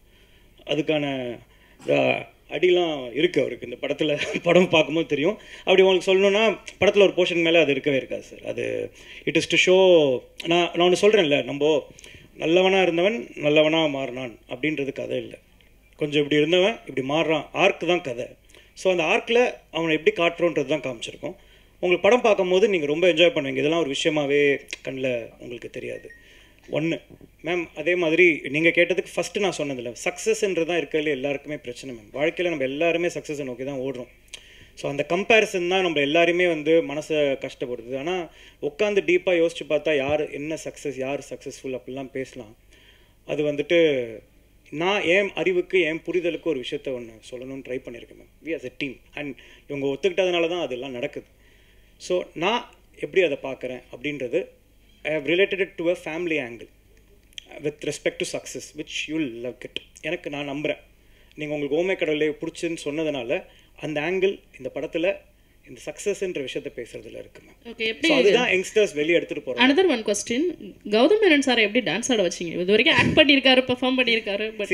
அதுக்கான அடிலாம் இருக்குது அவருக்கு இந்த படத்தில். படம் பார்க்கும்போது தெரியும். அப்படி உங்களுக்கு சொல்லணுன்னா படத்தில் ஒரு போர்ஷன் மேலே அது இருக்கவே இருக்காது சார். அது இட் இஸ் டு ஷோ. நான் ஒன்று சொல்கிறேன்ல, நம்ம நல்லவனாக இருந்தவன் நல்லவனாக மாறினான் அப்படின்றது கதை இல்லை. கொஞ்சம் இப்படி இருந்தவன் இப்படி மாறுறான், ஆர்க்கு தான் கதை. ஸோ அந்த ஆர்க்கில் அவனை எப்படி காட்டுறோன்றது தான் காமிச்சிருக்கோம். உங்களுக்கு படம் பார்க்கும்போது நீங்கள் ரொம்ப என்ஜாய் பண்ணுவீங்க. இதெல்லாம் ஒரு விஷயமாகவே கண்ணில் உங்களுக்கு தெரியாது. ஒன்று மேம், அதே மாதிரி நீங்கள் கேட்டதுக்கு ஃபஸ்ட்டு நான் சொன்னதில்ல, சக்ஸஸ்ன்றது தான் இருக்கிறதுல எல்லாருக்குமே பிரச்சனை மேம். வாழ்க்கையில் நம்ம எல்லாருமே சக்ஸஸை நோக்கி தான் ஓடுறோம். ஸோ அந்த கம்பேரிசன் தான் நம்ம எல்லாருமே வந்து மனசை கஷ்டப்படுது. ஆனால் உட்காந்து டீப்பாக யோசித்து பார்த்தா யார் என்ன சக்ஸஸ், யார் சக்ஸஸ்ஃபுல் அப்படிலாம் பேசலாம். அது வந்துட்டு நான் என் அறிவுக்கு என் புரிதலுக்கு ஒரு விஷயத்த ஒன்று சொல்லணும்னு ட்ரை பண்ணியிருக்கேன் ma'am. We as a team and இவங்க ஒத்துக்கிட்டதுனால தான் அதெல்லாம் நடக்குது. ஸோ நான் எப்படி அதை பார்க்குறேன் அப்படின்றது, I have related it to a family angle. With respect to success which you'll love it. எனக்கு நான் நம்புகிறேன் நீங்கள் உங்களுக்கு ஓமை கடவுளை பிடிச்சுன்னு சொன்னதுனால அந்த ஆங்கிள் இந்த படத்தில் இந்த சக்ஸஸ்ன்ற விஷயத்த பேசுறதுல இருக்கு மேம். ஓகே, எப்படி அதுதான் யங்ஸ்டர்ஸ் வெளியே எடுத்துட்டு போறாங்க. another one question, Gautham Menon sir எப்படி டான்ஸ் ஆட வச்சீங்க? இது வரைக்கும் ஆக்ட் பண்ணியிருக்காரு, பெர்ஃபார்ம் பண்ணியிருக்காரு, பட்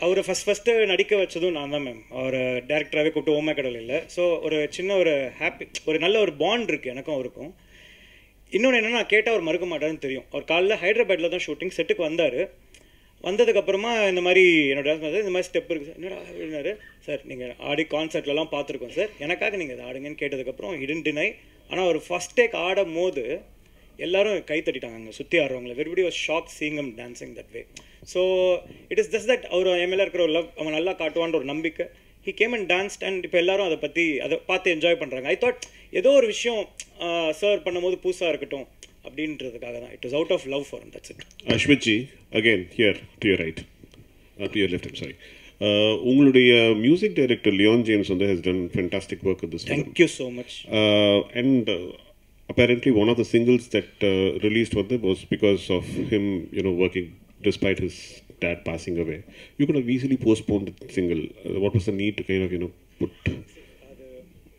அவரை ஃபஸ்ட்டு நடிக்க வச்சதும் நான் தான் மேம். அவர் டேரக்டராகவே கூப்பிட்டு ஓமை கடவுள் இல்லை. ஸோ ஒரு சின்ன ஒரு ஹாப்பி, ஒரு நல்ல ஒரு பாண்ட் இருக்குது எனக்கும் அவருக்கும். இன்னொன்று என்னென்னா, கேட்டால் அவர் மறுக்க மாட்டாருன்னு தெரியும். அவர் காலைல ஹைதராபாத்தில் தான் ஷூட்டிங் செட்டுக்கு வந்தார். வந்ததுக்கப்புறமா இந்த மாதிரி என்னோட டான்ஸ் மாதிரி இந்த மாதிரி ஸ்டெப் இருக்குது சார். என்னடா அப்படின்னாரு. சார் நீங்கள் ஆடி கான்சர்ட்லலாம் பார்த்துருக்கோம் சார், எனக்காக நீங்கள் அதை ஆடுங்கன்னு கேட்டதுக்கப்புறம் இடன் டினை. ஆனால் அவர் ஃபஸ்ட் டேக் ஆடும் போது எல்லாரும் கை தட்டிட்டாங்க அங்கே சுற்றி ஆடுறவங்களை. Everybody was shock seeing him dancing that way. So it is just that அவர் என் மேலே இருக்கிற ஒரு லவ், அவன் நல்லா காட்டுவான்ற ஒரு நம்பிக்கை. He came and danced and இப்போ எல்லாரும் அதை பற்றி அதை பார்த்து என்ஜாய் பண்ணுறாங்க. ஐ தாட் ஏதோ ஒரு விஷயம் சர்வ் பண்ணும்போது புதுசாக இருக்கட்டும் அப்படின்றதுக்காக தான். It is out of love for him, that's it. Ashwithji, again here to your right, to your left, I'm sorry. உங்களுடைய மியூசிக் டைரக்டர் லியோன் ஜேம்ஸ் வந்து has done fantastic work with this film. Thank you so much. And apparently one of the singles that released was because of him, working despite his dad passing away. You could have easily postponed the single. What was the need to kind of put?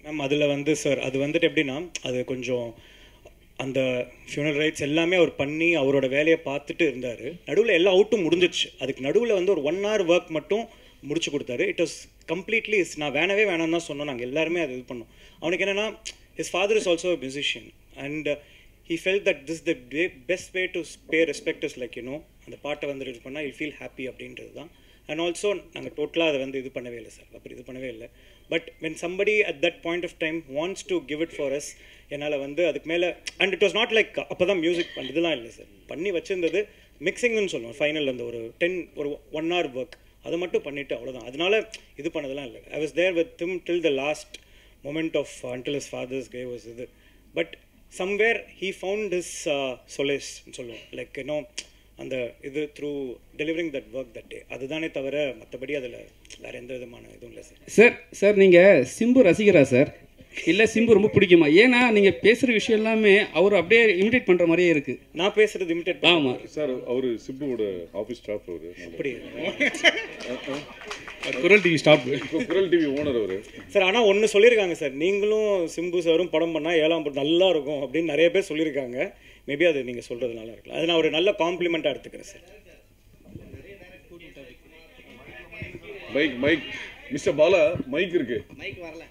Ma'am அதில் வந்து sir அது வந்துட்டு எப்படின்னா, அது கொஞ்சம் அந்த funeral rights எல்லாமே அவர் பண்ணி அவரோட வேலையை பார்த்துட்டு இருந்தார். நடுவில் எல்லா அவுட்டும் முடிஞ்சிச்சு. அதுக்கு நடுவில் வந்து ஒரு 1 hour ஒர்க் மட்டும் முடிச்சு கொடுத்தாரு. இட் வாஸ் கம்ப்ளீட்லி நான் வேணாம்னு தான் சொன்னோம். நாங்கள் எல்லாருமே அது இது பண்ணோம். அவனுக்கு என்னென்னா, his father is also a musician and he felt that this the best way to pay respect is like அந்த பாட்டை வந்து இது பண்ணால் he'll feel happy அப்படின்றது தான். அண்ட் ஆல்சோ நாங்கள் டோட்டலாக அதை வந்து இது பண்ணவே இல்லை சார், அப்படி இது பண்ணவே இல்லை. But when somebody at that point of time wants to give it for us, என்னால் வந்து அதுக்கு மேலே and it was not like அப்போ தான் மியூசிக் பண்ணுறதுலாம் இல்லை சார். பண்ணி வச்சுருந்தது மிக்சிங்னு சொல்லுவோம். ஃபைனல் அந்த ஒரு 1 hour ஒர்க் அதை மட்டும் பண்ணிவிட்டு அவ்வளோதான். அதனால இது பண்ணதெல்லாம் இல்லை. I was there with him till the last moment of until his father's grave was இது. But somewhere he found his solace ன்னு சொல்லுவோம். லைக் அந்த இது through delivering that work that day. அதுதானே தவிர மற்றபடி அதில் வேறு எந்த விதமான இதுவும் இல்லை சார். சார் நீங்கள் சிம்பு ரசிகரா சார், இல்லை சிம்பு ரொம்ப பிடிக்குமா? ஏன்னா நீங்கள் பேசுகிற விஷயம் எல்லாமே அவர் அப்படியே இமிடேட் பண்ணுற மாதிரியே இருக்குது. நான் பேசுகிறது இமிடேட்? ஆமாம் சார், அவர் சிம்புவோட ஆஃபீஸ் ஸ்டாஃப். அவர் அப்படி குரல் டிவி ஸ்டாஃப், குரல் டிவி ஓனர் அவர் சார். ஆனால் ஒன்று சொல்லியிருக்காங்க சார், நீங்களும் சிம்பு சாரும் படம் பண்ணால் 7ஆம் படம் நல்லா இருக்கும் அப்படின்னு நிறைய பேர் சொல்லியிருக்காங்க. மேபி அது நீங்கள் சொல்கிறதுனால இருக்கலாம். அது நான் ஒரு நல்ல காம்ப்ளிமெண்ட்டாக எடுத்துக்கிறேன் sir. Mic mister Bala, mic இருக்கு. மைக் வரல,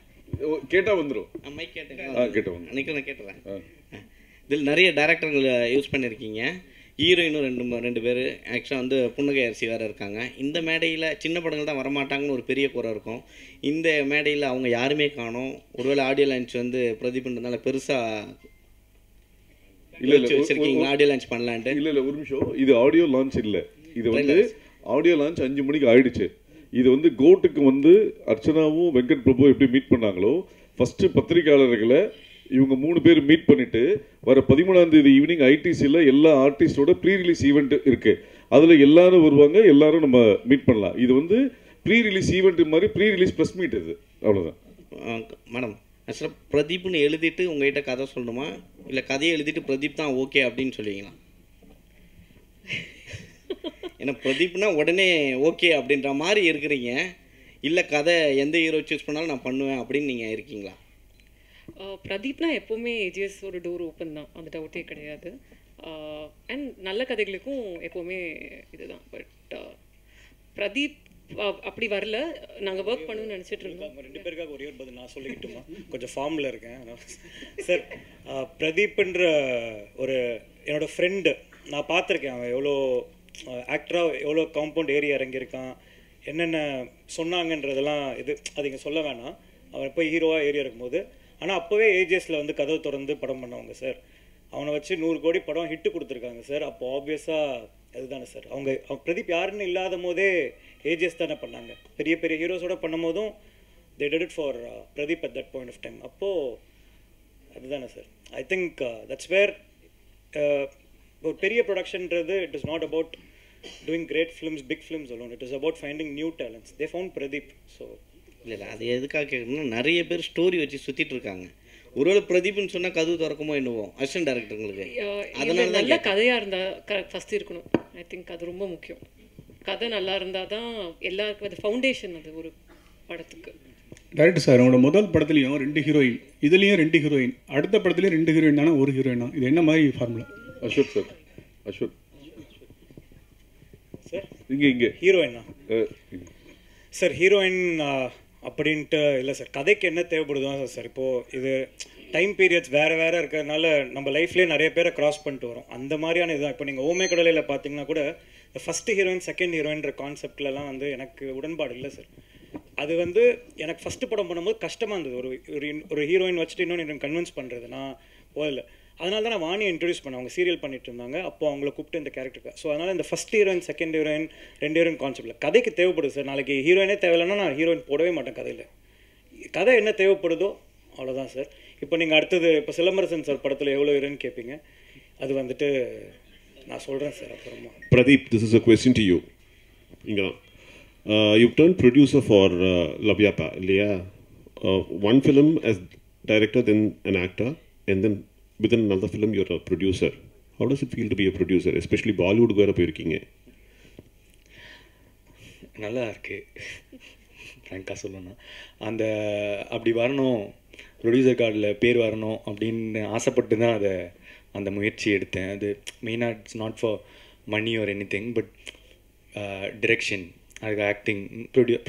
கேட்டா வந்துடும். மைக் கேட்டேன், கேட்டேன் நான் கேட்டுறேன். இதில் நிறைய டேரக்டர்கள் யூஸ் பண்ணியிருக்கீங்க. ஹீரோயினும் ரெண்டு பேர் ஆக்சுவலாக வந்து புன்னகை அரிசி வேறு இருக்காங்க. இந்த மேடையில் சின்ன படங்கள் தான் வரமாட்டாங்கன்னு ஒரு பெரிய குறை இருக்கும். இந்த மேடையில் அவங்க யாருமே காணோம். ஒருவேளை ஆடியோ லான்ச் வந்து பிரதீப்ன்றதுனால பெருசாக இல்லை வச்சிருக்கீங்களா ஆடியோ லான்ச் பண்ணலான்ட்டு? இல்லை ஒரு நிமிஷம், இது ஆடியோ லான்ச் இல்லை. இது வந்து ஆடியோ லான்ச் 5 மணிக்கு ஆயிடுச்சு. இது வந்து கோட்டுக்கு வந்து அர்ச்சனாவும் வெங்கட் பிரபு எப்படி மீட் பண்ணாங்களோ, ஃபஸ்ட்டு பத்திரிகையாளர்களை இவங்க 3 பேர் மீட் பண்ணிட்டு வர 13ஆம் தேதி ஈவினிங் ஐடிசியில் எல்லா ஆர்டிஸ்டோட ப்ரீ ரிலீஸ் ஈவெண்ட் இருக்கு. அதில் எல்லாரும் வருவாங்க, எல்லாரும் நம்ம மீட் பண்ணலாம். இது வந்து ப்ரீ ரிலீஸ் ஈவெண்ட் மாதிரி ப்ரீ ரிலீஸ் ப்ரெஸ் மீட் இது, அவ்வளோதான். மேடம், ஆக்சுவலாக பிரதீப்னு எழுதிட்டு உங்கள்கிட்ட கதை சொல்லணுமா, இல்லை கதையை எழுதிட்டு பிரதீப் தான் ஓகே அப்படின்னு சொல்லுவீங்களா? ஏன்னா பிரதீப்னா உடனே ஓகே அப்படின்ற மாதிரி இருக்கிறீங்க. இல்லை கதை எந்த ஹீரோ சூஸ் பண்ணாலும் நான் பண்ணுவேன் அப்படின்னு நீங்கள் இருக்கீங்களா? பிரதீப்னா எப்போவுமே ஏஜிஎஸ் ஒரு டோர் ஓப்பன் தான், அந்த டவுட்டே கிடையாது. அண்ட் நல்ல கதைகளுக்கும் எப்போவுமே இதுதான். பட் பிரதீப் அப்படி வரல, நாங்கள் ஒர்க் பண்ணணும்னு நினச்சிட்டு இருந்தோம். 2 பேருக்காக ஒரே ஒரு பதில் நான் சொல்லிக்கிட்டுமா? கொஞ்சம் ஃபார்மில் இருக்கேன் சார். பிரதீப்ன்ற ஒரு என்னோடய ஃப்ரெண்டு, நான் பார்த்துருக்கேன். அவன் எவ்வளோ ஆக்டராக எவ்வளோ காம்பவுண்ட் ஏறி இறங்கியிருக்கான், என்னென்ன சொன்னாங்கன்றதெல்லாம் அது இங்கே சொல்ல வேணாம். அவன் போய் ஹீரோவாக ஏறி இருக்கும்போது, ஆனால் அப்போவே ஏஜிஎஸில் வந்து கதவை திறந்து படம் பண்ணவங்க சார். அவனை வச்சு 100 கோடி படம் ஹிட்டு கொடுத்துருக்காங்க சார். அப்போ ஆப்வியஸாக அதுதானே சார். அவங்க பிரதீப் யாருன்னு இல்லாத போதே ஏஜிஎஸ் தானே பண்ணாங்க. பெரிய பெரிய ஹீரோஸோட பண்ணும் போதும் they did it for Pradeep at that point of time. அப்போது அதுதானே sir. I think that's where ஒரு பெரிய ப்ரொடக்ஷன்றது it is not about doing great films, big films alone. It is about finding new talents. They found Pradeep. So இல்லை அது எதுக்காக கேட்கணும்னா, நிறைய பேர் ஸ்டோரி வச்சு சுற்றிட்டு இருக்காங்க. ஒருவேளை பிரதீப்னு சொன்னால் கதவு திறக்குமோ என்னவோ அசிஸ்டன்ட் டைரக்டருங்களுக்கு. அதனால நல்ல கதையாக இருந்தால் ஃபஸ்ட்டு இருக்கணும். ஐ திங்க் அது ரொம்ப முக்கியம். கதை நல்லா இருந்தால் தான் எல்லாருக்கும் அது ஃபவுண்டேஷன், அது ஒரு படத்துக்கு. டேரக்டர் சார், உங்களோட முதல் படத்துலையும் 2 ஹீரோயின், இதுலேயும் 2 ஹீரோயின், அடுத்த படத்துலேயும் 2 ஹீரோயின் தானே, ஒரு ஹீரோயினா? இது என்ன மாதிரி formula? Ashwath sir, Ashwath sir இங்கே ஹீரோயினா சார்? ஹீரோயின் அப்படின்ட்டு இல்லை சார், கதைக்கு என்ன தேவைப்படுதோ சார். இப்போது இது டைம் பீரியட்ஸ் வேறு வேறு இருக்கிறதுனால நம்ம லைஃப்லேயே நிறைய பேரை க்ராஸ் பண்ணிட்டு வரோம். அந்த மாதிரியான இதுதான். இப்போ நீங்கள் ஓமை கடலையில் பார்த்தீங்கன்னா கூட ஃபஸ்ட்டு ஹீரோயின் செகண்ட் ஹீரோயின்ற கான்செப்ட்லலாம் வந்து எனக்கு உடன்பாடு இல்லை சார். அது வந்து எனக்கு ஃபஸ்ட்டு படம் பண்ணும்போது கஷ்டமாக இருந்தது. ஒரு ஹீரோயின் வச்சுட்டு இன்னொன்று கன்வின்ஸ் பண்ணுறது நான் போதில்லை. அதனால தான் நான் வாணியை இன்ட்ரடியூஸ் பண்ணேன். அவங்க சீரியல் பண்ணிட்டு இருந்தாங்க, அப்போ அவங்கள கூப்பிட்டு இந்த கேரக்டருக்கு. ஸோ அதனால் இந்த first heroine second heroine 2 heroine கான்செப்டில் கதைக்கு தேவைப்படுது சார். நாளைக்கு ஹீரோயினே தேவையில்லைன்னா நான் ஹீரோயின் போடவே மாட்டேன் கதையில். கதை என்ன தேவைப்படுதோ அவ்வளோதான் சார். இப்போ நீங்கள் அடுத்தது இப்போ சிலம்பரசன் சார் படத்தில் எவ்வளோ ஹீரோயின் கேட்பீங்க, அது வந்துட்டு நான் சொல்கிறேன் சார் அப்புறமா. Pradeep, this is a question to you. You've turned producer for Lavyapa, இல்லையா? One film as director, then an actor, and then within another film you're a producer. How does it feel to be a producer, especially Bollywood வேறு போயிருக்கீங்க? நல்லா இருக்குது ஃப்ராங்காக சொல்லணும்னா. அந்த அப்படி வரணும், producer கார்டில் பேர் வரணும் அப்படின்னு ஆசைப்பட்டு தான் அந்த முயற்சி எடுத்தேன். அது மெயினாக it's not for money or anything, but direction, அதுக்கு ஆக்டிங்,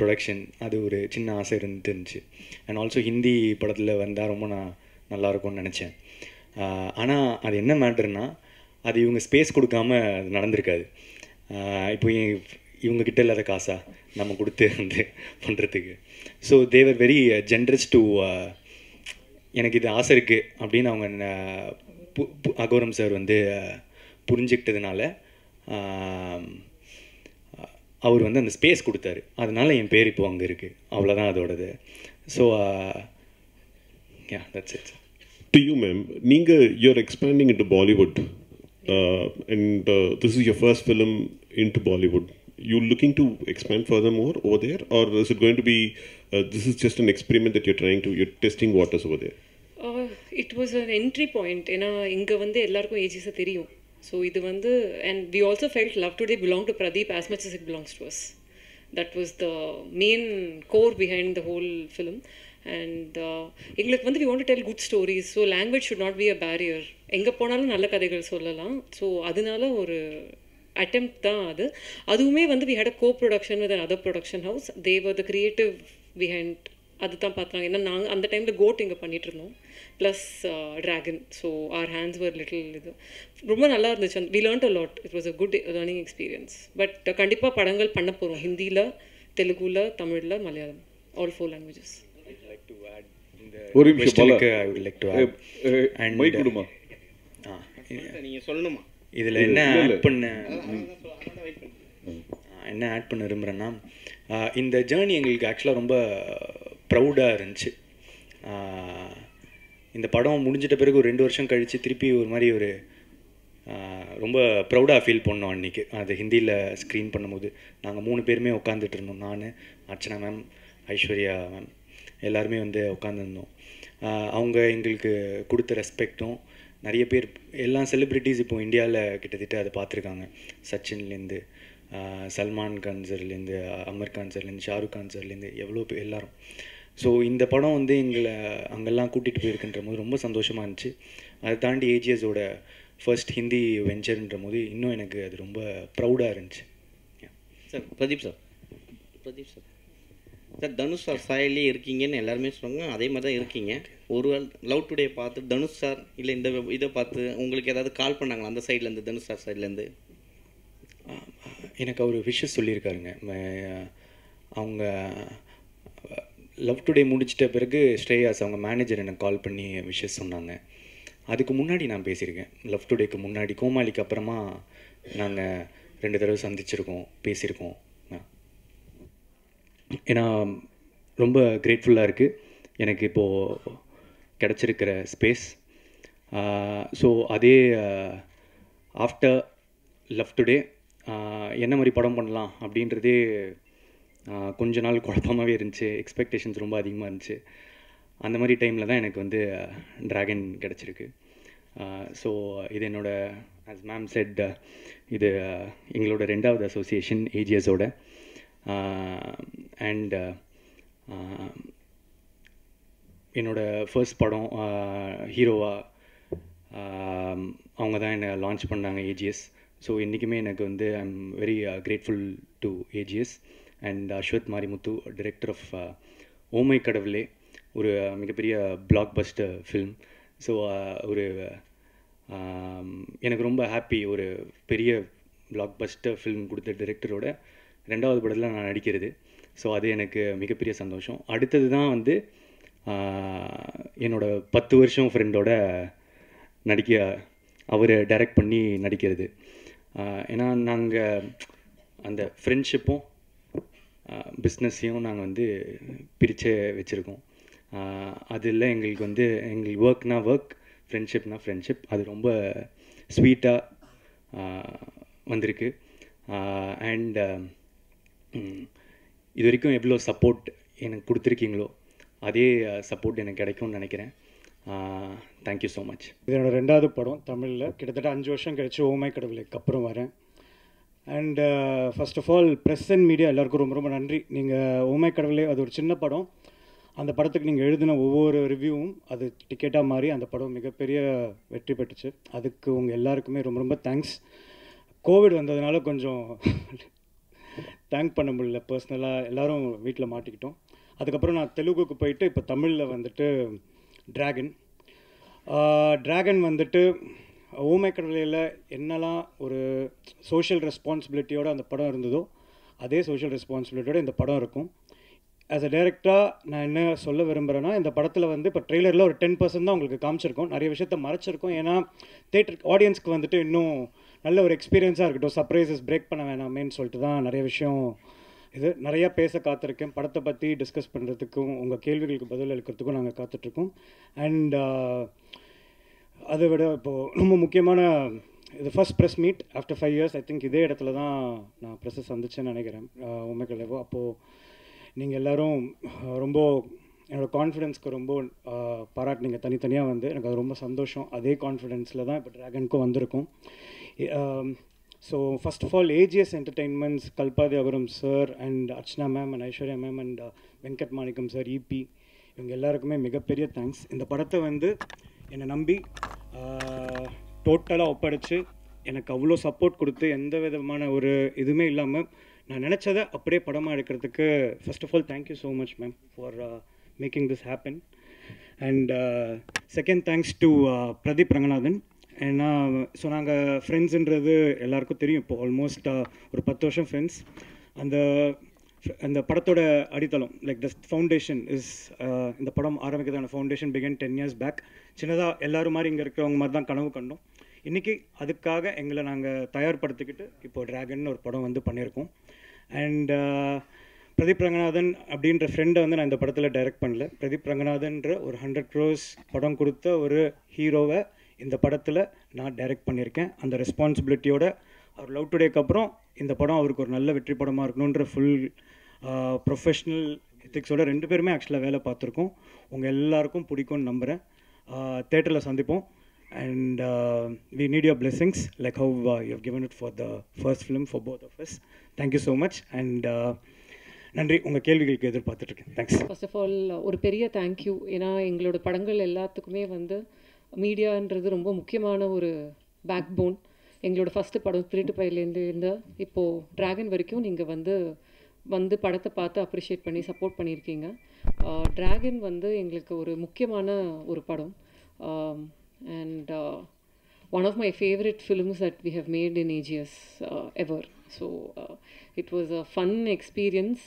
ப்ரொடக்ஷன், அது ஒரு சின்ன ஆசை இருந்துச்சு. அண்ட் ஆல்சோ ஹிந்தி படத்தில் வந்தால் ரொம்ப நல்லாயிருக்கும்னு நினச்சேன். ஆனால் அது என்ன மேட்டர்னா, அது இவங்க ஸ்பேஸ் கொடுக்காம அது நடந்திருக்காது. இப்போ இவங்கக்கிட்ட இல்லாத காசா நம்ம கொடுத்து வந்து பண்ணுறதுக்கு. So they were very generous to எனக்கு இது ஆசை இருக்குது அப்படின்னு அவங்க அகோரம் சார் வந்து புரிஞ்சுக்கிட்டதுனால அவர் வந்து அந்த ஸ்பேஸ் கொடுத்தாரு. அதனால என் பேர் இப்போ அங்கே இருக்குது, அவ்வளோதான் அதோடது. So that's it. To you, ma'am, you're expanding into Bollywood, and this is your first film into Bollywood. You looking to expand furthermore over there, or is it going to be this is just an experiment that you're testing waters over there? It was an entry point. ஏன்னா இங்கே வந்து எல்லாருக்கும் ஏஜிஸை தெரியும். So இது வந்து, and we also felt Love Today belonged to Pradeep as much as it belongs to us. That was the main core behind the whole film. And எங்களுக்கு வந்து we want to tell good stories, so language should not be a barrier. எங்கே போனாலும் நல்ல கதைகள் சொல்லலாம். So அதனால ஒரு attempt தான் அது. அதுவுமே வந்து we had a co-production with another production house. They were the creative behind. அது தான் பார்த்தாங்க. ஏன்னா நாங்கள் அந்த டைமில் கோட் இங்கே பண்ணிகிட்டு இருந்தோம், plus Dragon. So our hands were little இது ரொம்ப நல்லா இருந்துச்சு. We learnt a lot. It was a good learning experience. But கண்டிப்பாக படங்கள் பண்ண போகிறோம், ஹிந்தியில், தெலுங்குல, தமிழில், மலையாளம், ஆல் 4 லாங்குவேஜஸ். ஒரு நிமிஷம் நீங்கள் சொல்லணுமா? இதில் என்ன ஆட் பண்ண விரும்புகிறேன்னா, இந்த ஜேர்னி எங்களுக்கு ஆக்சுவலாக ரொம்ப ப்ரௌடாக இருந்துச்சு. இந்த படம் முடிஞ்சிட்ட பிறகு ஒரு 2 வருஷம் கழித்து திருப்பி ஒரு மாதிரி ஒரு ரொம்ப ப்ரௌடாக ஃபீல் பண்ணோம் அன்றைக்கி. அது ஹிந்தியில் ஸ்க்ரீன் பண்ணும்போது நாங்கள் 3 பேருமே உட்காந்துட்டு இருந்தோம். நான், அர்ச்சனா மேம், ஐஸ்வர்யா மேம், எல்லாருமே வந்து உட்காந்துருந்தோம். அவங்க எங்களுக்கு கொடுத்த ரெஸ்பெக்டும், நிறைய பேர், எல்லா செலிப்ரிட்டிஸ் இப்போ இந்தியாவில் கிட்டத்தட்ட அதை பார்த்துருக்காங்க. சச்சின்லேருந்து, சல்மான் கான் சார்லேருந்து, அமர் கான் சார்லேருந்து, ஷாருக் கான் சார்லேருந்து, எவ்வளோ பேர் எல்லாரும். ஸோ இந்த படம் வந்து எங்களை அங்கெல்லாம் கூட்டிகிட்டு போயிருக்குன்ற போது ரொம்ப சந்தோஷமாக இருந்துச்சு. அதை தாண்டி ஏஜிஎஸோட ஃபர்ஸ்ட் ஹிந்தி வெஞ்சர்ன்ற போது இன்னும் எனக்கு அது ரொம்ப ப்ரௌடாக இருந்துச்சு. Sir Pradeep sir sir Dhanush sir சாயலே இருக்கீங்கன்னு எல்லாருமே சொல்லுவாங்க. அதே மாதிரி தான் இருக்கீங்க. ஒரு லவ் டுடே பார்த்து தனுஷ் சார் இல்லை இந்த இதை பார்த்து உங்களுக்கு ஏதாவது கால் பண்ணாங்களா அந்த சைட்லேருந்து, தனுஷ் சார் சைட்லேருந்து? எனக்கு அவர் விஷஸ் சொல்லியிருக்காருங்க. அவங்க லவ் டுடே முடிச்சிட்ட பிறகு ஸ்ரேயாஸ் அவங்க மேனேஜர் எனக்கு கால் பண்ணி விஷஸ் சொன்னாங்க. அதுக்கு முன்னாடி நான் பேசியிருக்கேன். லவ் டுடேக்கு முன்னாடி, கோமாளிக்கு அப்புறமா நாங்கள் 2 தடவை சந்திச்சிருக்கோம், பேசியிருக்கோம். ஏன்னா ரொம்ப கிரேட்ஃபுல்லாக இருக்குது எனக்கு இப்போது கிடச்சிருக்கிற ஸ்பேஸ். ஸோ அதே ஆஃப்டர் லவ் டுடே என்ன மாதிரி படம் பண்ணலாம் அப்படின்றதே கொஞ்ச நாள் குழப்பமாகவே இருந்துச்சு. எக்ஸ்பெக்டேஷன்ஸ் ரொம்ப அதிகமாக இருந்துச்சு. அந்த மாதிரி டைமில் தான் எனக்கு வந்து ட்ராகன் கிடச்சிருக்கு. ஸோ இது என்னோடய ஆஸ் மேம் செட், இது எங்களோட 2வது அசோசியேஷன் ஏஜிஎஸோட. அண்ட் என்னோட ஃபர்ஸ்ட் படம் ஹீரோவாக அவங்க தான் என்னை லான்ச் பண்ணாங்க ஏஜிஎஸ். ஸோ இன்றைக்குமே எனக்கு வந்து I am very grateful to AGS and Ashwath Marimuthu, director of oh my Kadavule, ஒரு மிகப்பெரிய பிளாக் பஸ்டர் ஃபில்ம். ஸோ ஒரு எனக்கு ரொம்ப ஹாப்பி, ஒரு பெரிய பிளாக் பஸ்டர் ஃபில்ம் கொடுத்த டைரக்டரோட 2வது படத்தில் நான் நடிக்கிறது. ஸோ அது எனக்கு மிகப்பெரிய சந்தோஷம். அடுத்தது தான் வந்து என்னோடய 10 வருஷம் ஃப்ரெண்டோட அவர் டைரக்ட் பண்ணி நடிக்கிறது. ஏன்னா நாங்கள் அந்த ஃப்ரெண்ட்ஷிப்பும் பிஸ்னஸையும் நாங்கள் வந்து பிரித்து வச்சுருக்கோம். அதில் எங்களுக்கு வந்து எங்களுக்கு ஒர்க்னா ஒர்க், ஃப்ரெண்ட்ஷிப்னா ஃப்ரெண்ட்ஷிப், அது ரொம்ப ஸ்வீட்டாக வந்திருக்கு. அண்ட் இது வரைக்கும் எவ்வளோ சப்போர்ட் எனக்கு கொடுத்துருக்கீங்களோ அதே சப்போர்ட் எனக்கு கிடைக்கும்னு நினைக்கிறேன். Thank you so much. இது என்னோடய 2வது படம் தமிழில். கிட்டத்தட்ட 5 வருஷம் கழிச்சு ஓமை கடவுளுக்கு அப்புறம் வரேன். And first of all press and media எல்லாருக்கும் ரொம்ப ரொம்ப நன்றி. நீங்கள் ஓமை கடவுளே அது ஒரு சின்ன படம், அந்த படத்துக்கு நீங்கள் எழுதின ஒவ்வொரு ரிவ்யூவும் அது டிக்கெட்டாக மாறி அந்த படம் மிகப்பெரிய வெற்றி பெற்றுச்சு. அதுக்கு உங்கள் எல்லாருக்குமே ரொம்ப ரொம்ப தேங்க்ஸ். கோவிட் வந்ததுனால கொஞ்சம் தேங்க் பண்ண முடியல. பர்சனலாக எல்லோரும் வீட்டில் மாட்டிக்கிட்டோம். அதுக்கப்புறம் நான் தெலுங்குக்கு போயிட்டு இப்போ தமிழில் வந்துட்டு ட்ராகன் வந்துட்டு ஓமை கடவுளையில் என்னெல்லாம் ஒரு சோஷியல் ரெஸ்பான்சிபிலிட்டியோடு அந்த படம் இருந்ததோ அதே சோஷியல் ரெஸ்பான்சிபிலிட்டியோடு இந்த படம் இருக்கும். ஆஸ் அ டைரக்டராக நான் என்ன சொல்ல விரும்புகிறேன்னா, இந்த படத்தில் வந்து இப்போ ட்ரெய்லரில் ஒரு 10% தான் உங்களுக்கு காமிச்சிருக்கோம். நிறைய விஷயத்த மறைச்சிருக்கோம். ஏன்னா தேட்டர் ஆடியன்ஸ்க்கு வந்துட்டு இன்னும் நல்ல ஒரு எக்ஸ்பீரியன்ஸாக இருக்கட்டும், சர்ப்ரைசஸ் பிரேக் பண்ண வேணாமேன்னு சொல்லிட்டு தான் நிறைய விஷயம் நிறையா பேச காத்திருக்கேன். படத்தை பற்றி டிஸ்கஸ் பண்ணுறதுக்கும் உங்கள் கேள்விகளுக்கு பதில் அளிக்கிறதுக்கும் நாங்கள் காத்துட்ருக்கோம். அண்ட் அதை விட இப்போது ரொம்ப முக்கியமான இது first press meet after 5 years. I think இதே இடத்துல தான் நான் ப்ரெஸ்ஸை சந்திச்சேன்னு நினைக்கிறேன், உண்மைக்குள்ளேவோ. அப்போது நீங்கள் எல்லோரும் ரொம்ப என்னோடய கான்ஃபிடென்ஸ்க்கு ரொம்ப பாராட்டினீங்க தனித்தனியாக வந்து. எனக்கு அது ரொம்ப சந்தோஷம். அதே கான்ஃபிடென்ஸில் தான் இப்போ ட்ராகனுக்கும் வந்திருக்கும். So first of all AGS entertainments, Kalpathi Aghoram sir and Archana ma'am and Aishwarya ma'am and Venkat Manickam sir, EP, இவங்க எல்லாருக்குமே மிகப்பெரிய தேங்க்ஸ். இந்த படத்தை வந்து என்னை நம்பி டோட்டலாக ஒப்படைச்சு எனக்கு அவ்வளோ சப்போர்ட் கொடுத்து எந்த விதமான ஒரு இதுவுமே இல்லாமல் நான் நினச்சதை அப்படியே படமாக எடுக்கிறதுக்கு first of all thank you so much ma'am for making this happen. And second thanks to Pradeep Ranganathan. ஏன்னா ஸோ நாங்கள் ஃப்ரெண்ட்ஸுன்றது எல்லாருக்கும் தெரியும். இப்போ ஆல்மோஸ்ட் ஒரு 10 வருஷம் ஃப்ரெண்ட்ஸ். அந்த படத்தோட அடித்தளம் லைக் த ஃபவுண்டேஷன் இஸ் இந்த படம் ஆரம்பிக்கிறதான ஃபவுண்டேஷன் பிகன் 10 years பேக். சின்னதாக எல்லோரும் மாதிரி இங்கே இருக்கிறவங்க மாதிரி தான் கனவு கண்டோம். இன்றைக்கி அதுக்காக எங்களை நாங்கள் தயார்படுத்திக்கிட்டு இப்போ ட்ராகன் ஒரு படம் வந்து பண்ணியிருக்கோம். அண்ட் பிரதீப் ரங்கநாதன் அப்படின்ற ஃப்ரெண்டை வந்து நான் இந்த படத்தில் டைரக்ட் பண்ணல. பிரதீப் ரங்கநாதன்ற ஒரு 100 crores படம் கொடுத்த ஒரு ஹீரோவை இந்த படத்தில் நான் டைரக்ட் பண்ணியிருக்கேன். அந்த ரெஸ்பான்சிபிலிட்டியோட அவர் லவ் டுடேக்கு அப்புறம் இந்த படம் அவருக்கு ஒரு நல்ல வெற்றி படமாக இருக்கணுன்ற ஃபுல் ப்ரொஃபஷ்னல் எத்திக்ஸோட 2 பேருமே ஆக்சுவலாக வேலை பார்த்துருக்கோம். உங்கள் எல்லாருக்கும் பிடிக்கும்னு நம்புகிறேன். தேட்டரில் சந்திப்போம். And we need your blessings like how you have given it for the first film for both of us. Thank you so much. And நன்றி. உங்கள் கேள்விகளுக்கு எதிர்பார்த்துட்ருக்கேன். தேங்க்ஸ். ஃபர்ஸ்ட் ஆஃப் ஆல் ஒரு பெரிய தேங்க்யூ. ஏன்னா எங்களோட படங்கள் எல்லாத்துக்குமே வந்து மீடியான்றது ரொம்ப முக்கியமான ஒரு பேக் போன். எங்களோட ஃபஸ்ட்டு படம் திருட்டு பையிலேருந்து இப்போது ட்ராகன் வரைக்கும் நீங்கள் வந்து படத்தை பார்த்து அப்ரிஷியேட் பண்ணி சப்போர்ட் பண்ணியிருக்கீங்க. ட்ராகன் வந்து எங்களுக்கு ஒரு முக்கியமான ஒரு படம். And one of my favorite films that we have made in AGS ever. So it was a fun experience.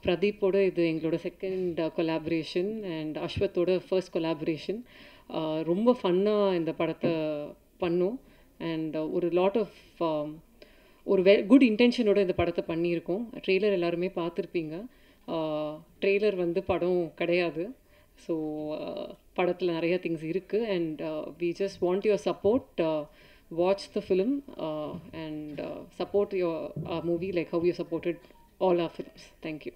Pradeep oda idu engaloda second collaboration and Ashwath oda first collaboration. Romba funna indha padatha pannom and ஒரு lot of ஒரு good இன்டென்ஷனோட இந்த படத்தை பண்ணியிருக்கோம். Trailer எல்லாருமே பார்த்துருப்பீங்க. Trailer வந்து படம் கிடையாது. ஸோ படத்தில் நிறைய திங்ஸ் இருக்குது. And we just want your support. Watch the film and support your movie like how you supported all our films. Thank you.